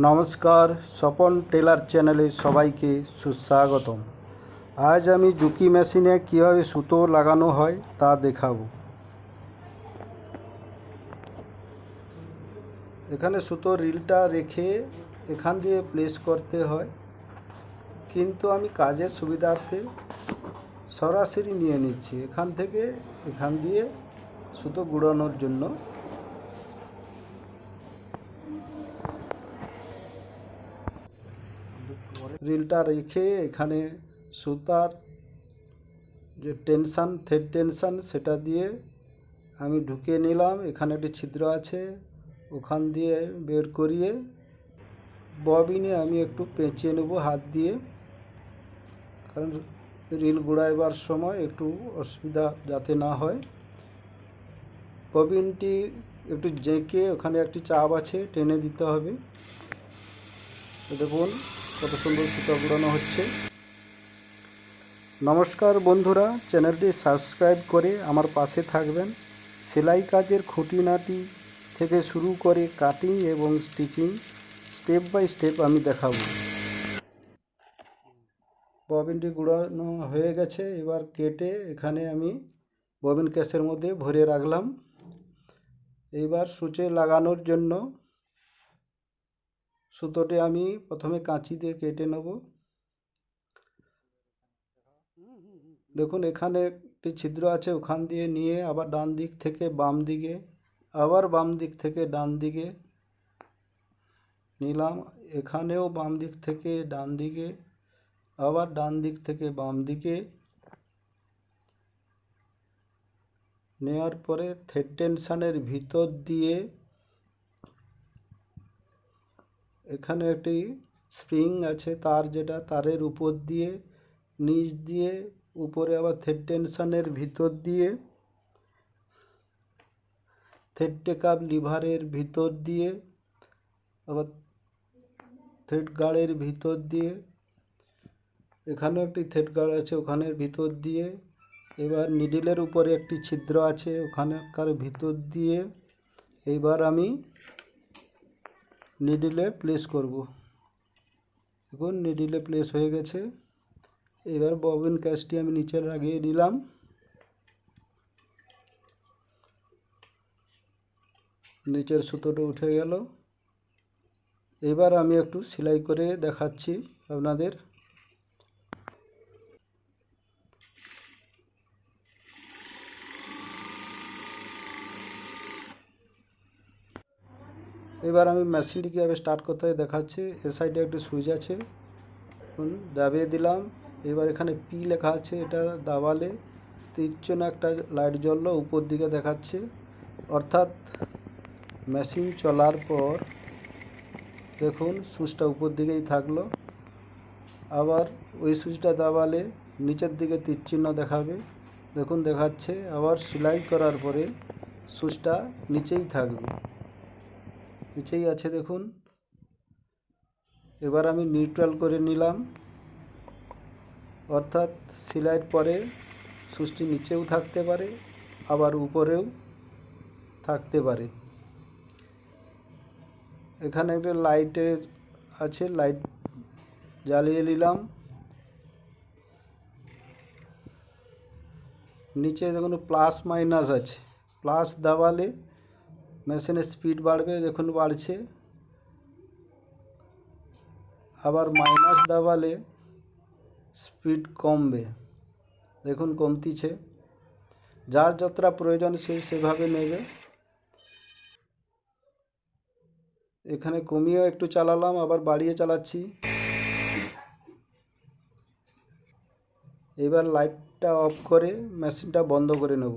নমস্কার, স্বপন টেলার চ্যানেলে সবাইকে সুস্বাগতম। আজ আমি জুকি মেশিনে কীভাবে সুতো লাগানো হয় তা দেখাবো। এখানে সুতোর রিলটা রেখে এখান দিয়ে প্লেস করতে হয়, কিন্তু আমি কাজের সুবিধার্থে সরাসরি নিয়ে নিচ্ছি এখান থেকে এখান দিয়ে সুতো গুঁড়ানোর জন্য। রিলটা রেখে এখানে সুতার যে টেনশান, থ্রেড টেনশান, সেটা দিয়ে আমি ঢুকিয়ে নিলাম। এখানে একটি ছিদ্র আছে, ওখান দিয়ে বের করিয়ে ববিনে আমি একটু পেঁচিয়ে নেব হাত দিয়ে, কারণ রিল গুঁড়াইবার সময় একটু অসুবিধা যাতে না হয়। ববিনটি একটু জেঁকে ওখানে একটি চাপ আছে, টেনে দিতে হবে। দেখুন কত সুন্দর সুতো গুঁড়ানো হচ্ছে। নমস্কার বন্ধুরা, চ্যানেলটি সাবস্ক্রাইব করে আমার পাশে থাকবেন। সেলাই কাজের খুঁটিনাটি থেকে শুরু করে কাটিং এবং স্টিচিং স্টেপ বাই স্টেপ আমি দেখাবো। ববিনটি গুঁড়ানো হয়ে গেছে, এবার কেটে এখানে আমি ববিন কেসের মধ্যে ভরে রাখলাম। এইবার সূচে লাগানোর জন্য সুতোটি আমি প্রথমে কাঁচি দিয়ে কেটে নেব। দেখুন এখানে একটি ছিদ্র আছে, ওখান দিয়ে নিয়ে আবার ডান দিক থেকে বাম দিকে, আবার বাম দিক থেকে ডান দিকে নিলাম। এখানেও বাম দিক থেকে ডান দিকে, আবার ডান দিক থেকে বাম দিকে নেওয়ার পরে থ্রেড টেনশানের ভিতর দিয়ে এখানে একটি স্প্রিং আছে তার, যেটা তারের উপর দিয়ে নিচ দিয়ে উপরে আবার থ্রেড টেনশানের ভিতর দিয়ে থ্রেড টেকআপ লিভারের ভিতর দিয়ে আবার থ্রেড গার্ডের ভিতর দিয়ে, এখানেও একটি থ্রেড গার্ড আছে ওখানের ভিতর দিয়ে, এবার নিডলের উপরে একটি ছিদ্র আছে ওখানকার ভিতর দিয়ে এইবার আমি নিডলে প্লেস করব। দেখুন নিডলে প্লেস হয়ে গেছে। এবার ববিন ক্যাসটি আমি নিচে লাগিয়ে দিলাম। নিচের সুতোটা উঠে গেল। এবার আমি একটু সেলাই করে দেখাচ্ছি আপনাদের। এবার আমি মেশিনটি কীভাবে স্টার্ট করতে হয় দেখাচ্ছি। এর সাইডে একটি সুইচ আছে, দাবিয়ে দিলাম। এবার এখানে পি লেখা আছে, এটা দাবালে তীর একটা লাইট জ্বললো, উপর দিকে দেখাচ্ছে, অর্থাৎ মেশিন চলার পর দেখুন সুইচটা উপর দিকেই থাকলো। আবার ওই সুইচটা দাবালে নিচের দিকে তীর দেখাবে, দেখুন দেখাচ্ছে। আবার সেলাই করার পরে সুইচটা নিচেই থাকবে, নিচেই আছে দেখুন। এবার আমি নিউট্রাল করে নিলাম, অর্থাৎ সেলাইয়ের পরে সুইচটি নিচেও থাকতে পারে আবার উপরেও থাকতে পারে। এখানে একটা লাইটের আছে, লাইট জ্বালিয়ে নিলাম। নিচে দেখুন প্লাস মাইনাস আছে, প্লাস দাবালে মেশিনের স্পিড বাড়বে, দেখুন বাড়ছে। আবার মাইনাস দাবালে স্পিড কমবে, দেখুন কমতিছে। যার যতটা প্রয়োজন সে সেভাবে নেবে। এখানে কমিয়েও একটু চালালাম, আবার বাড়িয়ে চালাচ্ছি। এবার লাইটটা অফ করে মেশিনটা বন্ধ করে নেব।